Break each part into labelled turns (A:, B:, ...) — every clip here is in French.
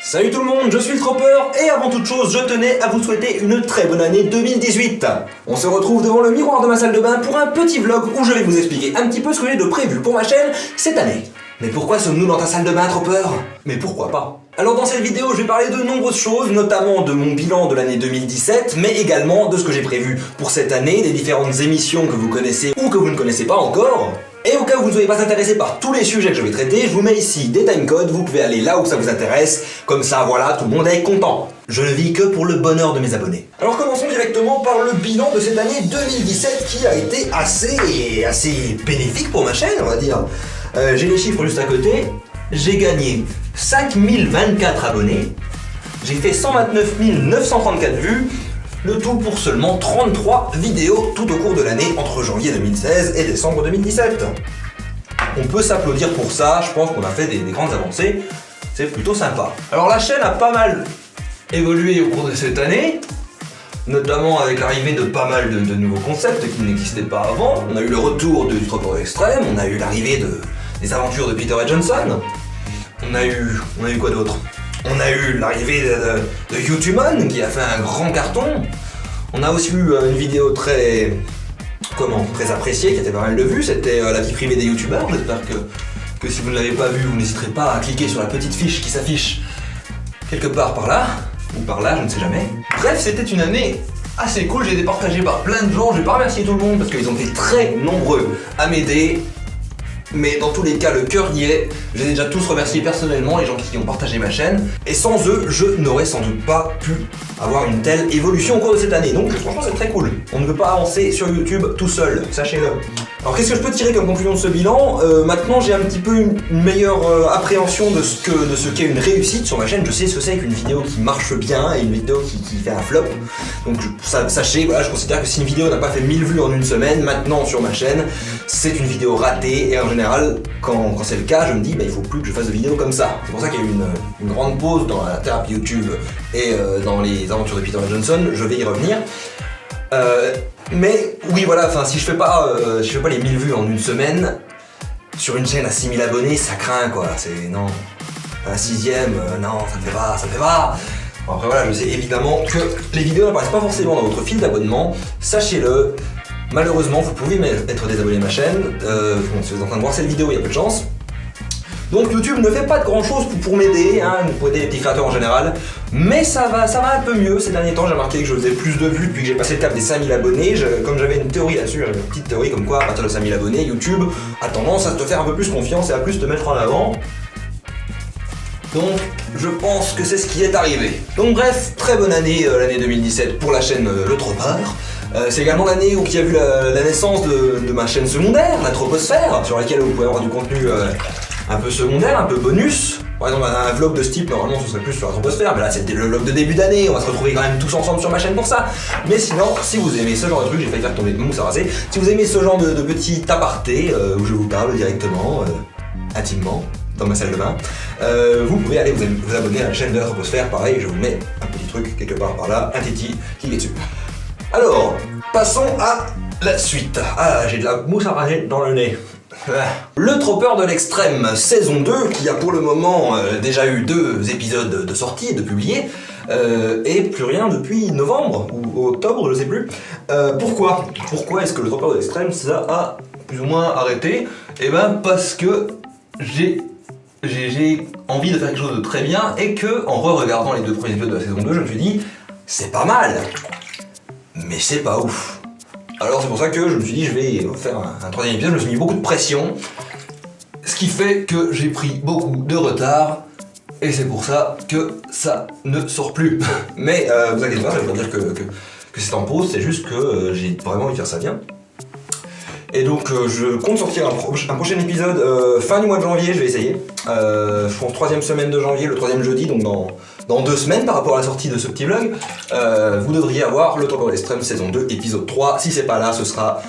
A: Salut tout le monde, je suis le Tropper et avant toute chose, je tenais à vous souhaiter une très bonne année 2018. On se retrouve devant le miroir de ma salle de bain pour un petit vlog où je vais vous expliquer un petit peu ce que j'ai de prévu pour ma chaîne cette année. Mais pourquoi sommes-nous dans ta salle de bain, Tropper? Mais pourquoi pas? Alors dans cette vidéo, je vais parler de nombreuses choses, notamment de mon bilan de l'année 2017, mais également de ce que j'ai prévu pour cette année, des différentes émissions que vous connaissez ou que vous ne connaissez pas encore. Et au cas où vous ne soyez pas intéressé par tous les sujets que je vais traiter, je vous mets ici des timecodes, vous pouvez aller là où ça vous intéresse, comme ça voilà, tout le monde est content. Je ne vis que pour le bonheur de mes abonnés. Alors commençons directement par le bilan de cette année 2017 qui a été assez bénéfique pour ma chaîne, on va dire. J'ai les chiffres juste à côté, j'ai gagné 5024 abonnés, j'ai fait 129 934 vues, le tout pour seulement 33 vidéos tout au cours de l'année entre janvier 2016 et décembre 2017. On peut s'applaudir pour ça, je pense qu'on a fait des grandes avancées, c'est plutôt sympa. Alors la chaîne a pas mal évolué au cours de cette année, notamment avec l'arrivée de pas mal de nouveaux concepts qui n'existaient pas avant. On a eu le retour du Tropper extrême, on a eu l'arrivée des aventures de Peter et Johnson, on a eu quoi d'autre? On a eu l'arrivée de YouTubeman qui a fait un grand carton. On a aussi eu une vidéo très appréciée, qui a été pas mal de vues, c'était la vie privée des youtubeurs. J'espère que si vous ne l'avez pas vu, vous n'hésiterez pas à cliquer sur la petite fiche qui s'affiche quelque part par là, ou par là, je ne sais jamais. Bref, c'était une année assez cool, j'ai été partagé par plein de gens, je vais pas remercier tout le monde parce qu'ils ont été très nombreux à m'aider. Mais dans tous les cas, le cœur y est. J'ai déjà tous remercié personnellement les gens qui ont partagé ma chaîne. Et sans eux, je n'aurais sans doute pas pu avoir une telle évolution au cours de cette année. Donc franchement, c'est très cool. On ne peut pas avancer sur YouTube tout seul, sachez-le. Alors qu'est-ce que je peux tirer comme conclusion de ce bilan? Maintenant, j'ai un petit peu une meilleure appréhension de ce qu'est une réussite sur ma chaîne. Je sais ce que c'est qu'une vidéo qui marche bien et une vidéo qui fait un flop. Donc sachez, voilà, je considère que si une vidéo n'a pas fait 1000 vues en une semaine, maintenant sur ma chaîne, c'est une vidéo ratée. Et en général, quand c'est le cas, je me dis il faut plus que je fasse de vidéos comme ça. C'est pour ça qu'il y a eu une grande pause dans la thérapie YouTube et dans les aventures de Peter et Johnson. Je vais y revenir. Mais oui, voilà, si je fais pas les 1000 vues en une semaine sur une chaîne à 6000 abonnés, ça craint quoi. C'est non, un sixième, non, ça me fait pas. Bon, après voilà, je sais évidemment que les vidéos n'apparaissent pas forcément dans votre fil d'abonnement. Sachez-le. Malheureusement, vous pouvez être désabonné de ma chaîne. Si vous êtes en train de voir cette vidéo, il y a peu de chance. Donc YouTube ne fait pas de grand chose pour m'aider, pour aider les petits créateurs en général. Mais ça va un peu mieux ces derniers temps. J'ai remarqué que je faisais plus de vues depuis que j'ai passé le cap des 5000 abonnés. Comme j'avais une théorie là-dessus, j'avais une petite théorie comme quoi à partir de 5000 abonnés, YouTube a tendance à te faire un peu plus confiance et à plus te mettre en avant. Donc je pense que c'est ce qui est arrivé. Donc bref, très bonne année, l'année 2017 pour la chaîne Le Tropper. C'est également l'année où il y a eu la naissance de ma chaîne secondaire, la Troposphère, sur laquelle vous pouvez avoir du contenu un peu secondaire, un peu bonus. Par exemple, un vlog de ce type, normalement ce serait plus sur la Troposphère, mais là c'était le vlog de début d'année, on va se retrouver quand même tous ensemble sur ma chaîne pour ça. Mais sinon, si vous aimez ce genre de truc, j'ai failli faire tomber de mousse à raser, si vous aimez ce genre de petit aparté où je vous parle directement, intimement, dans ma salle de bain, vous pouvez aller vous abonner à la chaîne de la Troposphère, pareil, je vous mets un petit truc quelque part par là, un titi qui est dessus. Alors, passons à la suite. Ah, j'ai de la mousse à raser dans le nez. Le Tropper de l'extrême, saison 2, qui a pour le moment déjà eu 2 épisodes de sortie, de publiés, et plus rien depuis novembre ou octobre, je sais plus. Pourquoi est-ce que le Tropper de l'extrême, ça a plus ou moins arrêté? Eh ben parce que j'ai envie de faire quelque chose de très bien et que, en re-regardant les 2 premiers épisodes de la saison 2, je me suis dit, c'est pas mal, mais c'est pas ouf. Alors c'est pour ça que je me suis dit je vais faire un 3e épisode, je me suis mis beaucoup de pression, ce qui fait que j'ai pris beaucoup de retard, et c'est pour ça que ça ne sort plus. Mais vous inquiétez pas, ça veut pas dire que c'est en pause, c'est juste que j'ai vraiment envie de faire ça bien. Et donc je compte sortir un prochain épisode fin du mois de janvier, je vais essayer. Je pense 3e semaine de janvier, le 3e jeudi, donc dans 2 semaines par rapport à la sortie de ce petit vlog. Vous devriez avoir le Tropper de l'extrême saison 2, épisode 3. Si c'est pas là, ce sera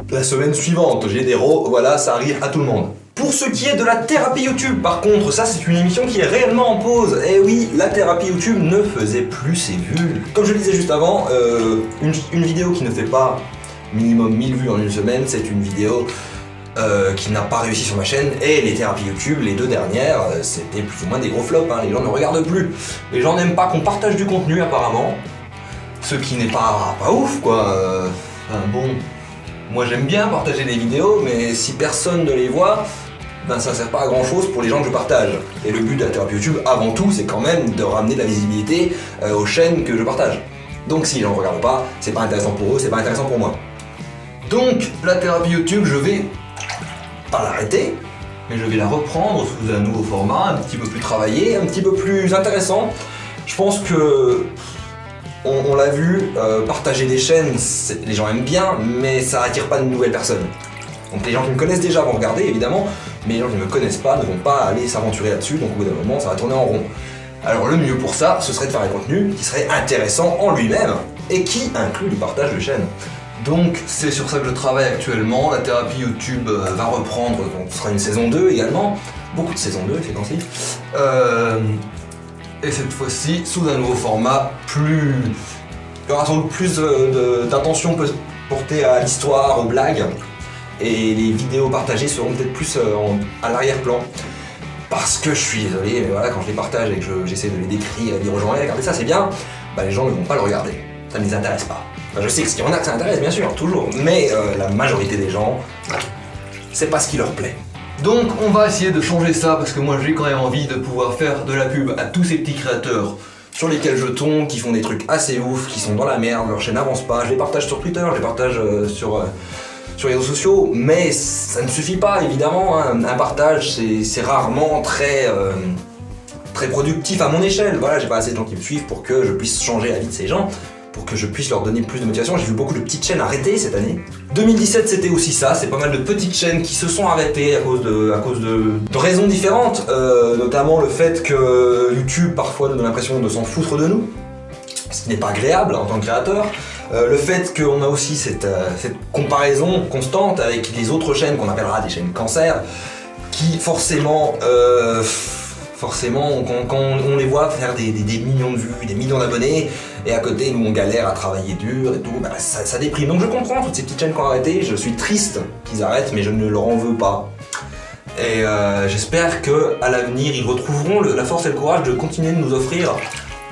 A: la semaine suivante. J'ai des voilà, ça arrive à tout le monde. Pour ce qui est de la thérapie YouTube, par contre, ça c'est une émission qui est réellement en pause. Et oui, la thérapie YouTube ne faisait plus ses vues. Comme je le disais juste avant, une vidéo qui ne fait pas minimum 1000 vues en une semaine, c'est une vidéo qui n'a pas réussi sur ma chaîne, et les thérapies YouTube, les 2 dernières, c'était plus ou moins des gros flops, hein. Les gens ne regardent plus. Les gens n'aiment pas qu'on partage du contenu apparemment, ce qui n'est pas ouf quoi. Bon, moi j'aime bien partager des vidéos, mais si personne ne les voit, ben ça sert pas à grand chose pour les gens que je partage. Et le but de la thérapie YouTube, avant tout, c'est quand même de ramener de la visibilité aux chaînes que je partage. Donc si les gens ne regardent pas, c'est pas intéressant pour eux, c'est pas intéressant pour moi. Donc la thérapie YouTube, je vais pas l'arrêter, mais je vais la reprendre sous un nouveau format, un petit peu plus travaillé, un petit peu plus intéressant. Je pense que on l'a vu, partager des chaînes, les gens aiment bien, mais ça attire pas de nouvelles personnes. Donc les gens qui me connaissent déjà vont regarder évidemment, mais les gens qui ne me connaissent pas ne vont pas aller s'aventurer là-dessus, donc au bout d'un moment ça va tourner en rond. Alors le mieux pour ça, ce serait de faire un contenu qui serait intéressant en lui-même et qui inclut du partage de chaîne. Donc c'est sur ça que je travaille actuellement. La thérapie YouTube va reprendre, donc ce sera une saison 2 également. Beaucoup de saison 2 ces temps-ci. Et cette fois-ci sous un nouveau format plus... Il y aura sans doute plus d'attention portée à l'histoire, aux blagues. Et les vidéos partagées seront peut-être plus à l'arrière-plan. Parce que je suis désolé, mais voilà, quand je les partage et que j'essaie de les décrire et de dire aux gens, regardez ça c'est bien, bah les gens ne vont pas le regarder. Ça ne les intéresse pas. Je sais qu'il y en a que ça intéresse, bien sûr, toujours, mais la majorité des gens, c'est pas ce qui leur plaît. Donc on va essayer de changer ça, parce que moi j'ai quand même envie de pouvoir faire de la pub à tous ces petits créateurs sur lesquels je tombe, qui font des trucs assez ouf, qui sont dans la merde, leur chaîne n'avance pas, je les partage sur Twitter, je les partage sur les réseaux sociaux, mais ça ne suffit pas évidemment, hein. Un partage c'est rarement très productif à mon échelle, voilà, j'ai pas assez de gens qui me suivent pour que je puisse changer la vie de ces gens, pour que je puisse leur donner plus de motivation. J'ai vu beaucoup de petites chaînes arrêtées cette année. 2017 c'était aussi ça, c'est pas mal de petites chaînes qui se sont arrêtées à cause de raisons différentes, notamment le fait que YouTube parfois nous donne l'impression de s'en foutre de nous, ce qui n'est pas agréable en tant que créateur. Le fait qu'on a aussi cette comparaison constante avec les autres chaînes qu'on appellera des chaînes cancer, qui forcément quand on les voit faire des millions de vues, des millions d'abonnés, et à côté nous on galère à travailler dur et tout, bah, ça déprime. Donc je comprends toutes ces petites chaînes qui ont arrêté, je suis triste qu'ils arrêtent, mais je ne leur en veux pas. Et j'espère qu'à l'avenir ils retrouveront la force et le courage de continuer de nous offrir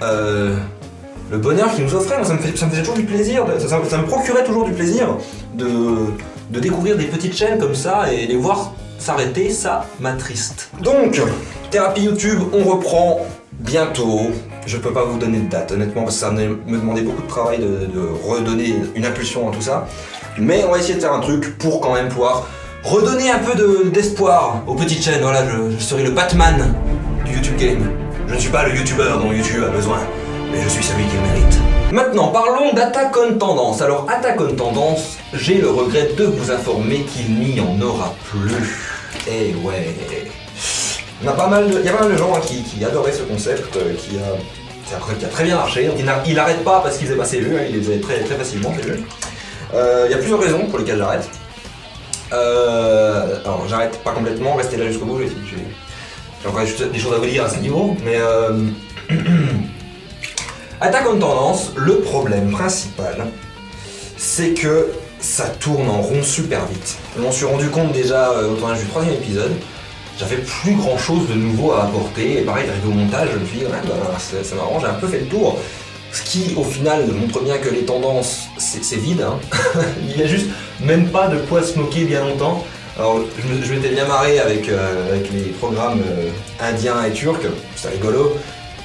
A: le bonheur qu'ils nous offraient. Moi, ça me faisait toujours du plaisir, ça me procurait toujours du plaisir de découvrir des petites chaînes comme ça et les voir s'arrêter, ça m'attriste. Donc, thérapie YouTube, on reprend bientôt. Je peux pas vous donner de date honnêtement parce que ça me demandait beaucoup de travail de redonner une impulsion à tout ça. Mais on va essayer de faire un truc pour quand même pouvoir redonner un peu d'espoir aux petites chaînes. Voilà, je serai le Batman du YouTube Game. Je ne suis pas le YouTuber dont YouTube a besoin, mais je suis celui qu'il mérite. Maintenant, parlons d'Attack on Tendance. Alors, Attack on Tendance, j'ai le regret de vous informer qu'il n'y en aura plus. Eh ouais. Il y a pas mal de gens qui adoraient ce concept, qui a très bien marché. Donc, il n'arrête pas parce qu'il faisait pas ses vues, hein, il les faisait très, très facilement ses vues. Il y a plusieurs raisons pour lesquelles j'arrête. Alors, j'arrête pas complètement, restez là jusqu'au bout, j'ai encore des choses à vous dire à ce niveau, mais Attack on Tendance, le problème principal, c'est que ça tourne en rond super vite. Je m'en suis rendu compte déjà au tournage du 3e épisode, j'avais plus grand chose de nouveau à apporter, et pareil, arrivé au montage, je me suis dit, ça m'arrange, j'ai un peu fait le tour. Ce qui, au final, montre bien que les tendances, c'est vide, hein. Il n'y a juste même pas de quoi se moquer bien longtemps. Alors, je m'étais bien marré avec les programmes indiens et turcs, c'était rigolo,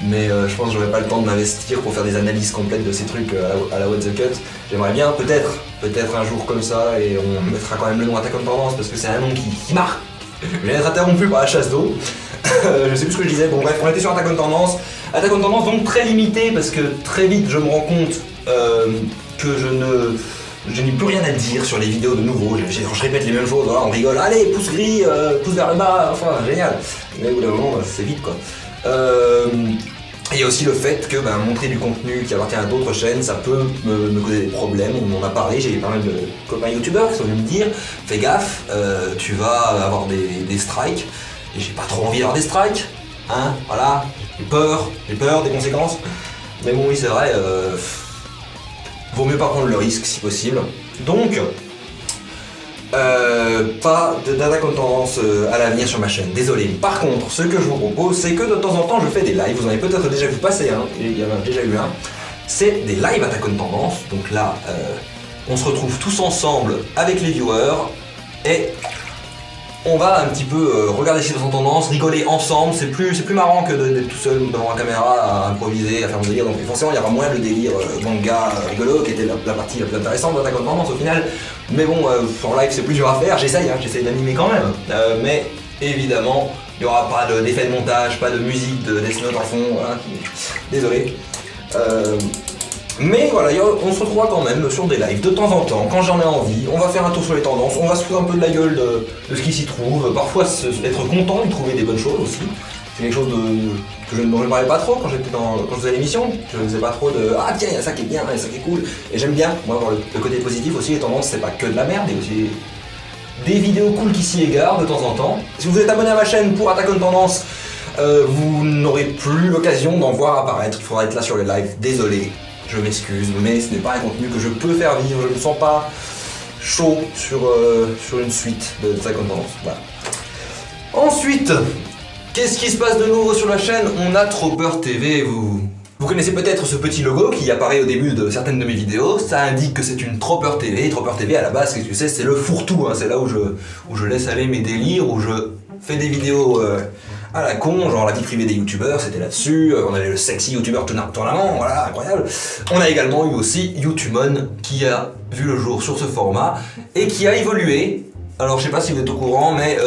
A: mais je pense que j'aurais pas le temps de m'investir pour faire des analyses complètes de ces trucs à la What the Cut. J'aimerais bien, peut-être un jour comme ça, et on mettra quand même le nom Attack on Tendance, parce que c'est un nom qui marque. Je viens d'être interrompu par la chasse d'eau. Je sais plus ce que je disais, bon bref, on était sur Attack on Tendance. Attack on Tendance donc très limité, parce que très vite je me rends compte que je n'ai plus rien à dire sur les vidéos de nouveau, je répète les mêmes choses, voilà, on rigole, allez, pouce gris, pouce vers le bas, enfin, génial. Mais au bout d'un moment, c'est vite quoi. Il y a aussi le fait que montrer du contenu qui appartient à d'autres chaînes, ça peut me causer des problèmes, on en a parlé, j'ai pas mal de copains youtubeurs qui sont venus me dire, fais gaffe, tu vas avoir des strikes, et j'ai pas trop envie d'avoir des strikes, hein, voilà, j'ai peur des conséquences. Mais bon oui c'est vrai, vaut mieux pas prendre le risque si possible. Donc, pas d'attaque en tendance à l'avenir sur ma chaîne, désolé. Par contre, ce que je vous propose, c'est que de temps en temps je fais des lives, vous en avez peut-être déjà vu passer, hein, il y en a déjà eu un. C'est des lives attaque en tendance, donc là, on se retrouve tous ensemble avec les viewers et on va un petit peu regarder ce qui est en tendance, rigoler ensemble, c'est plus marrant que d'être tout seul devant la caméra à improviser, à faire mon délire, donc forcément il y aura moins le délire manga rigolo qui était la partie la plus intéressante de l'attaque en tendance au final, mais bon, en live c'est plus dur à faire, j'essaye d'animer quand même, mais évidemment il n'y aura pas d'effet de montage, pas de musique de Death Note en fond, hein, désolé. Mais voilà, on se retrouvera quand même sur des lives de temps en temps, quand j'en ai envie, on va faire un tour sur les tendances, on va se foutre un peu de la gueule de ce qui s'y trouve, parfois être content de trouver des bonnes choses aussi. C'est quelque chose dont je ne parlais pas trop quand je faisais l'émission, je ne faisais pas trop de « Ah tiens, il y a ça qui est bien, il y a ça qui est cool », et j'aime bien, moi, voir le côté positif aussi, les tendances c'est pas que de la merde, il y a aussi des vidéos cool qui s'y égarent de temps en temps. Si vous êtes abonné à ma chaîne pour Attack on Tendance, vous n'aurez plus l'occasion d'en voir apparaître, il faudra être là sur les lives, désolé. Je m'excuse, mais ce n'est pas un contenu que je peux faire vivre, je ne me sens pas chaud sur une suite de Attack on Tendance. Voilà. Ensuite, qu'est-ce qui se passe de nouveau sur la chaîne? On a Tropper TV, vous connaissez peut-être ce petit logo qui apparaît au début de certaines de mes vidéos, ça indique que c'est une Tropper TV. Tropper TV à la base, qu'est-ce que c'est le fourre-tout, hein. C'est là où je laisse aller mes délires, où je fais des vidéos à la con, genre la vie privée des youtubeurs, c'était là-dessus, on avait le sexy youtubeur tournament, voilà, incroyable. On a également eu aussi Youtubon qui a vu le jour sur ce format et qui a évolué. Alors je sais pas si vous êtes au courant, mais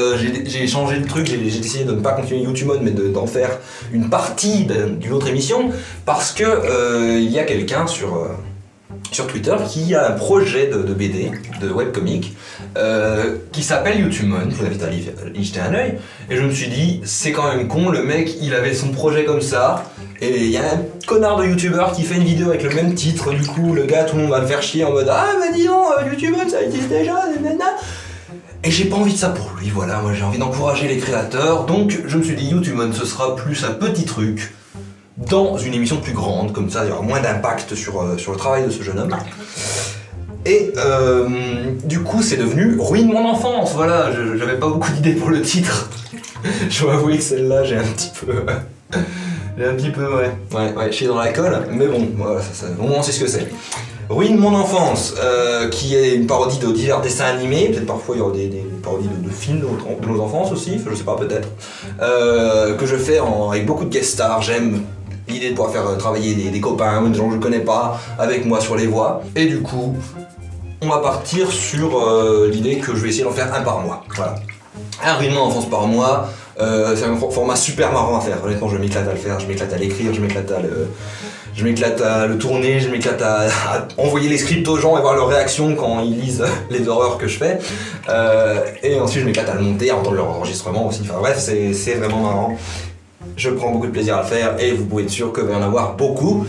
A: j'ai changé le truc, j'ai décidé de ne pas continuer Youtubon mais d'en faire une partie d'une autre émission parce que il y a quelqu'un sur Twitter qui a un projet de BD, de webcomic, qui s'appelle Youtubon, je vous invite à y jeter un œil, et je me suis dit, c'est quand même con, le mec il avait son projet comme ça, et il y a un connard de youtubeur qui fait une vidéo avec le même titre, du coup le gars, tout le monde va me faire chier en mode « Ah bah dis donc, Youtubon ça existe déjà, nanana !» Et j'ai pas envie de ça pour lui, voilà, moi j'ai envie d'encourager les créateurs, donc je me suis dit Youtubon ce sera plus un petit truc, dans une émission plus grande, comme ça il y aura moins d'impact sur le travail de ce jeune homme. Et du coup c'est devenu Ruine mon enfance, voilà, j'avais pas beaucoup d'idées pour le titre. Je dois avouer que celle-là j'ai un petit peu, ouais, chier dans la colle, mais bon, voilà, au moins on sait ce que c'est. Ruine mon enfance, qui est une parodie de divers dessins animés, peut-être parfois il y aura des parodies de films de nos enfances aussi, je sais pas, peut-être, que je fais avec beaucoup de guest stars. J'aime l'idée de pouvoir faire travailler des copains, des gens que je connais pas, avec moi sur les voix, et du coup, on va partir sur l'idée que je vais essayer d'en faire un par mois, voilà. Un Ruine mon enfance par mois, c'est un format super marrant à faire, honnêtement je m'éclate à le faire, je m'éclate à l'écrire, je m'éclate à le tourner, je m'éclate à envoyer les scripts aux gens et voir leurs réactions quand ils lisent les horreurs que je fais. Et ensuite je m'éclate à le monter, à entendre leur enregistrement aussi. Enfin bref, c'est vraiment marrant. Je prends beaucoup de plaisir à le faire et vous pouvez être sûr qu'il va y en avoir beaucoup.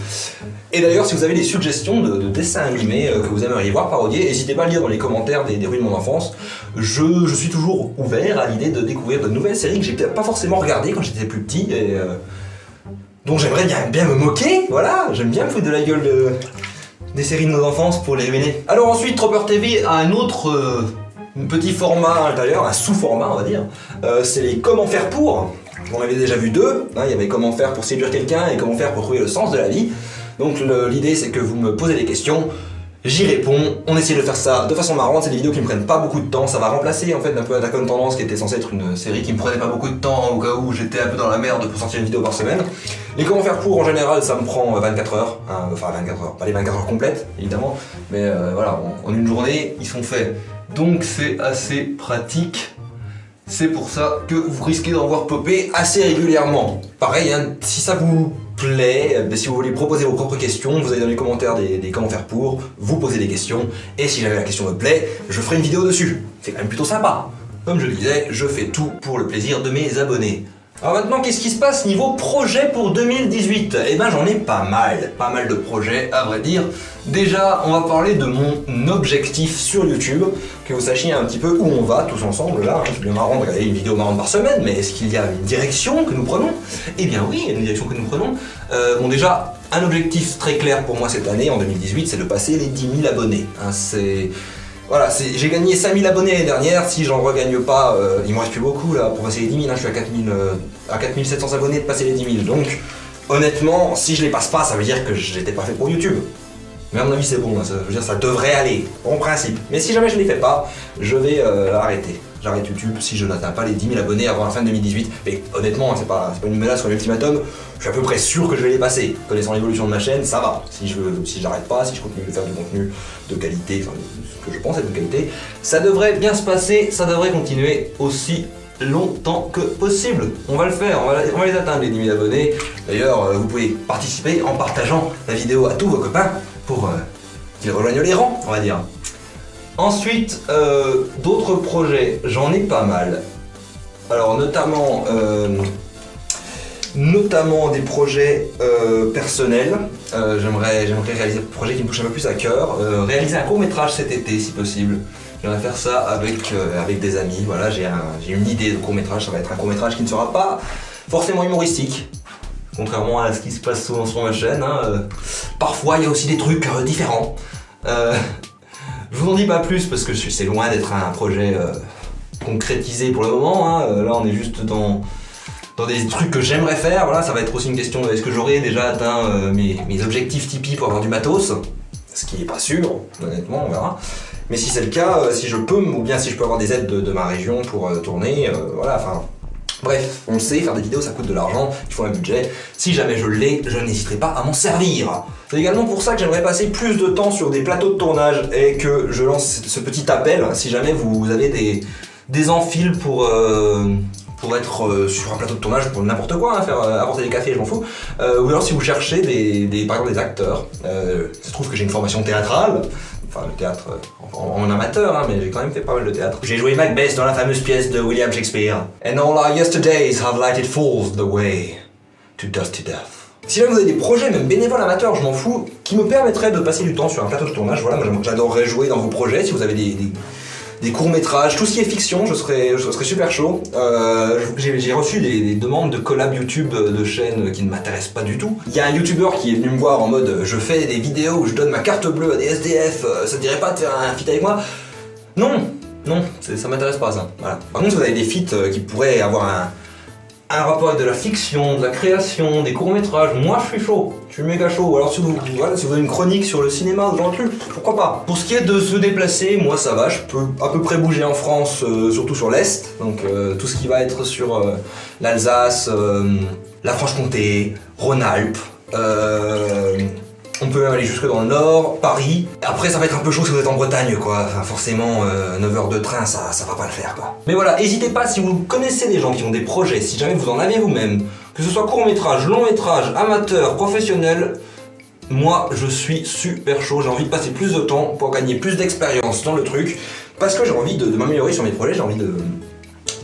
A: Et d'ailleurs, si vous avez des suggestions de dessins animés que vous aimeriez voir parodiés, n'hésitez pas à le lire dans les commentaires des ruines de mon enfance. Je suis toujours ouvert à l'idée de découvrir de nouvelles séries que j'ai peut-être pas forcément regardées quand j'étais plus petit et dont j'aimerais bien me moquer, voilà, j'aime bien me foutre de la gueule des séries de nos enfances pour les ruiner. Alors ensuite, Tropper TV a un autre petit format à l'intérieur, un sous-format on va dire, c'est les comment faire pour. On avait déjà vu deux, hein, il y avait comment faire pour séduire quelqu'un et comment faire pour trouver le sens de la vie. Donc l'idée c'est que vous me posez des questions, j'y réponds, on essaie de faire ça de façon marrante, c'est des vidéos qui me prennent pas beaucoup de temps, ça va remplacer en fait un peu Attack on Tendance qui était censé être une série qui me prenait pas beaucoup de temps au cas où j'étais un peu dans la merde pour sortir une vidéo par semaine. Les comment faire pour en général ça me prend 24 heures, hein, enfin 24 heures, pas les 24 heures complètes évidemment, mais voilà, en une journée ils sont faits. Donc c'est assez pratique. C'est pour ça que vous risquez d'en voir popper assez régulièrement. Pareil, hein, si ça vous plaît, si vous voulez proposer vos propres questions, vous allez dans les commentaires des comment faire pour, vous posez des questions, et si jamais la question me plaît, je ferai une vidéo dessus. C'est quand même plutôt sympa. Comme je le disais, je fais tout pour le plaisir de mes abonnés. Alors maintenant, qu'est-ce qui se passe niveau projet pour 2018 ? Eh ben j'en ai pas mal de projets à vrai dire. Déjà, on va parler de mon objectif sur YouTube, que vous sachiez un petit peu où on va tous ensemble là. C'est bien marrant de regarder une vidéo marrante par semaine, mais est-ce qu'il y a une direction que nous prenons ? Eh bien oui, il y a une direction que nous prenons. Bon déjà, un objectif très clair pour moi cette année, en 2018, c'est de passer les 10 000 abonnés. Hein, Voilà, j'ai gagné 5000 abonnés l'année dernière, si j'en regagne pas, il me reste plus beaucoup là pour passer les 10 000, hein, je suis à 4700 abonnés de passer les 10 000, donc honnêtement, si je les passe pas, ça veut dire que j'étais pas fait pour YouTube. Mais à mon avis c'est bon, hein, ça veut dire ça devrait aller, en principe. Mais si jamais je les fais pas, je vais arrêter. J'arrête YouTube si je n'atteins pas les 10 000 abonnés avant la fin de 2018. Mais honnêtement, c'est pas une menace ou un ultimatum, je suis à peu près sûr que je vais les passer. Connaissant l'évolution de ma chaîne, ça va. Si j'arrête pas, si je continue de faire du contenu de qualité, enfin ce que je pense être de qualité, ça devrait bien se passer, ça devrait continuer aussi longtemps que possible. On va le faire, on va les atteindre les 10 000 abonnés. D'ailleurs, vous pouvez participer en partageant la vidéo à tous vos copains pour qu'ils rejoignent les rangs, on va dire. Ensuite, d'autres projets, j'en ai pas mal. Alors notamment des projets personnels. J'aimerais réaliser un projet qui me touche un peu plus à cœur. Réaliser un court-métrage cet été si possible. J'aimerais faire ça avec des amis. Voilà, j'ai une idée de court-métrage. Ça va être un court-métrage qui ne sera pas forcément humoristique. Contrairement à ce qui se passe souvent sur ma chaîne. Parfois, il y a aussi des trucs différents. Je vous en dis pas plus parce que c'est loin d'être un projet concrétisé pour le moment. Là, on est juste dans des trucs que j'aimerais faire. Voilà, ça va être aussi une question de est-ce que j'aurai déjà atteint mes objectifs Tipeee pour avoir du matos, ce qui est pas sûr, honnêtement, on verra. Mais si c'est le cas, si je peux, ou bien si je peux avoir des aides de ma région pour tourner, voilà, enfin. Bref, on le sait, faire des vidéos ça coûte de l'argent, il faut un budget. Si jamais je l'ai, je n'hésiterai pas à m'en servir. C'est également pour ça que j'aimerais passer plus de temps sur des plateaux de tournage et que je lance ce petit appel si jamais vous avez des enfils pour être sur un plateau de tournage pour n'importe quoi, faire apporter des cafés, je m'en fous. Ou alors si vous cherchez par exemple des acteurs. Il se trouve que j'ai une formation théâtrale. Enfin, le théâtre en amateur, mais j'ai quand même fait pas mal de théâtre. J'ai joué Macbeth dans la fameuse pièce de William Shakespeare. And all our yesterdays have lighted fools the way to dusty death. Si jamais vous avez des projets, même bénévoles amateurs, je m'en fous, qui me permettraient de passer du temps sur un plateau de tournage, voilà, moi j'adorerais jouer dans vos projets. Si vous avez des courts-métrages, tout ce qui est fiction, je serais super chaud. J'ai reçu des demandes de collab YouTube de chaînes qui ne m'intéressent pas du tout. Il y a un youtubeur qui est venu me voir en mode je fais des vidéos où je donne ma carte bleue à des SDF, ça te dirait pas de faire un feat avec moi? Non, ça m'intéresse pas ça. Voilà. Par contre, si vous avez des feats qui pourraient avoir un rapport avec de la fiction, de la création, des courts-métrages, moi je suis chaud, je suis méga chaud. Ou alors si vous avez une chronique sur le cinéma ou genre de truc, pourquoi pas. Pour ce qui est de se déplacer, moi ça va, je peux à peu près bouger en France, surtout sur l'Est, donc tout ce qui va être sur l'Alsace, la Franche-Comté, Rhône-Alpes, on peut même aller jusque dans le nord, Paris. Après ça va être un peu chaud si vous êtes en Bretagne quoi, enfin, forcément 9 heures de train ça va pas le faire quoi. Mais voilà, n'hésitez pas si vous connaissez des gens qui ont des projets, si jamais vous en avez vous-même, que ce soit court-métrage, long-métrage, amateur, professionnel, moi je suis super chaud, j'ai envie de passer plus de temps pour gagner plus d'expérience dans le truc, parce que j'ai envie de m'améliorer sur mes projets, j'ai envie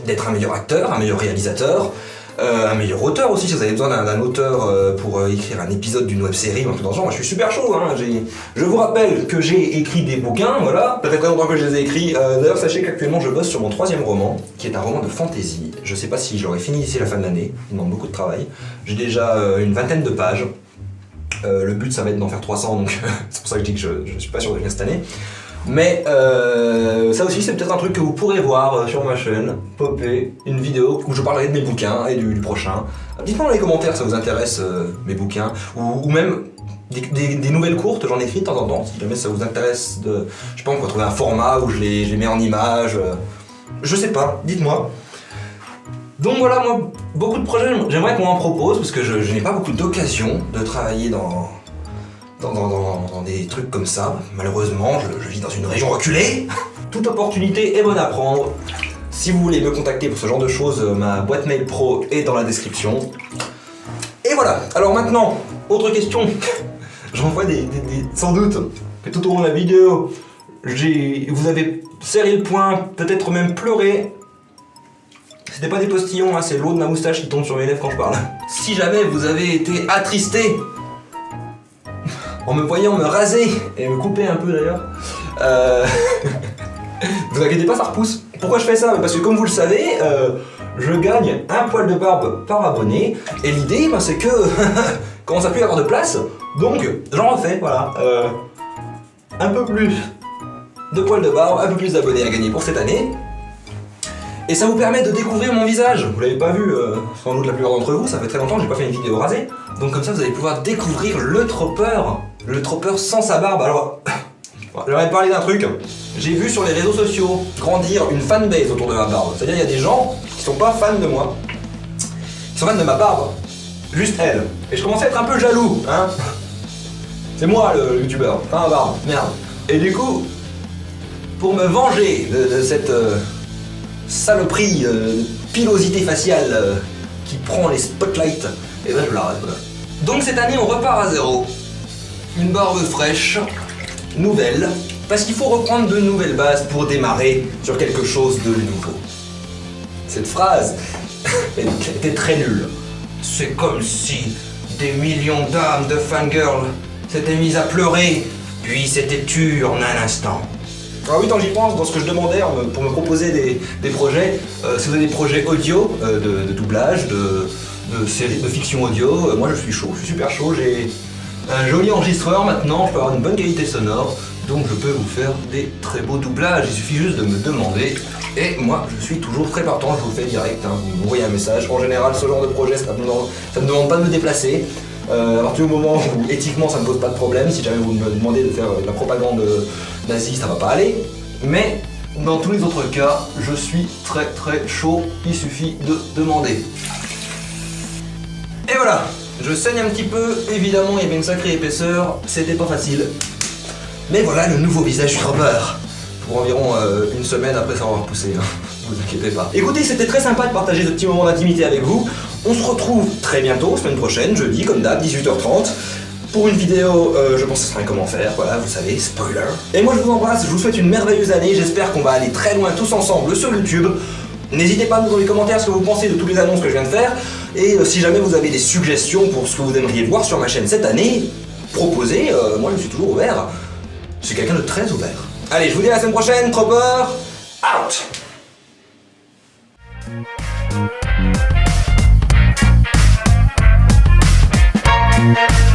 A: d'être un meilleur acteur, un meilleur réalisateur, un meilleur auteur aussi, si vous avez besoin d'un auteur pour écrire un épisode d'une web-série ou un truc dans ce genre, moi je suis super chaud. Je vous rappelle que j'ai écrit des bouquins, voilà, ça fait très longtemps que je les ai écrits. D'ailleurs, sachez qu'actuellement je bosse sur mon 3e roman, qui est un roman de fantasy. Je sais pas si je l'aurai fini d'ici la fin de l'année, il demande beaucoup de travail. J'ai déjà une vingtaine de pages. Le but ça va être d'en faire 300, donc c'est pour ça que je dis que je suis pas sûr de finir cette année. Mais ça aussi c'est peut-être un truc que vous pourrez voir sur ma chaîne, popper une vidéo où je parlerai de mes bouquins et du prochain. Dites-moi dans les commentaires si ça vous intéresse mes bouquins, ou même des nouvelles courtes, j'en écris de temps en temps, si jamais ça vous intéresse je sais pas, on peut trouver un format où je les mets en images, je sais pas, dites-moi. Donc voilà, moi, beaucoup de projets, j'aimerais qu'on m'en propose, parce que je n'ai pas beaucoup d'occasions de travailler dans des trucs comme ça. Malheureusement, je vis dans une région reculée. Toute opportunité est bonne à prendre. Si vous voulez me contacter pour ce genre de choses, ma boîte mail pro est dans la description. Et voilà. Alors maintenant, autre question. J'en vois sans doute que tout au long de la vidéo, vous avez serré le poing, peut-être même pleuré. C'était pas des postillons, hein, c'est l'eau de ma moustache qui tombe sur mes lèvres quand je parle. Si jamais vous avez été attristé en me voyant me raser et me couper un peu d'ailleurs, vous inquiétez pas, ça repousse. Pourquoi je fais ça? Parce que comme vous le savez, je gagne un poil de barbe par abonné, et l'idée c'est que commence à plus y avoir de place, donc j'en refais, voilà. Un peu plus 2 poils de barbe, un peu plus d'abonnés à gagner pour cette année. Et ça vous permet de découvrir mon visage. Vous l'avez pas vu, sans doute la plupart d'entre vous, ça fait très longtemps que j'ai pas fait une vidéo rasée. Donc comme ça vous allez pouvoir découvrir le Tropper sans sa barbe. Alors, j'aimerais parler d'un truc. J'ai vu sur les réseaux sociaux grandir une fanbase autour de ma barbe. C'est-à-dire il y a des gens qui sont pas fans de moi, qui sont fans de ma barbe. Juste elle. Et je commence à être un peu jaloux, hein. C'est moi le youtubeur, pas ma barbe, merde. Et du coup, pour me venger de cette saloperie, pilosité faciale qui prend les spotlights, et ben je l'arrête. Voilà. Donc cette année on repart à zéro. Une barbe fraîche, nouvelle, parce qu'il faut reprendre de nouvelles bases pour démarrer sur quelque chose de nouveau. Cette phrase était très nulle. C'est comme si des millions d'âmes de fangirls s'étaient mises à pleurer, puis s'étaient tues en un instant. Alors oui, quand j'y pense, dans ce que je demandais pour me proposer des projets, si vous avez des projets audio, de doublage, de séries, de fiction audio, moi je suis chaud, je suis super chaud, j'ai un joli enregistreur maintenant, je peux avoir une bonne qualité sonore, donc je peux vous faire des très beaux doublages, il suffit juste de me demander, et moi je suis toujours très partant, je vous le fais direct, hein, vous m'envoyez un message, en général ce genre de projet ça ne me demande pas de me déplacer. À partir du moment où éthiquement ça ne pose pas de problème, si jamais vous me demandez de faire de la propagande nazie, ça va pas aller. Mais dans tous les autres cas, je suis très très chaud, il suffit de demander. Et voilà, je saigne un petit peu, évidemment il y avait une sacrée épaisseur, c'était pas facile. Mais voilà le nouveau visage du Tropper, pour environ une semaine après ça avoir poussé, hein. Vous inquiétez pas. Écoutez, c'était très sympa de partager ce petit moment d'intimité avec vous. On se retrouve très bientôt, semaine prochaine, jeudi, comme d'hab, 18h30. Pour une vidéo, je pense que ce sera un comment faire, voilà, vous savez, spoiler. Et moi je vous embrasse, je vous souhaite une merveilleuse année, j'espère qu'on va aller très loin tous ensemble sur YouTube. N'hésitez pas à nous dans les commentaires ce que vous pensez de toutes les annonces que je viens de faire. Et si jamais vous avez des suggestions pour ce que vous aimeriez voir sur ma chaîne cette année, proposez, moi je suis toujours ouvert. Je suis quelqu'un de très ouvert. Allez, je vous dis à la semaine prochaine, Tropper, out!
B: We'll be right back.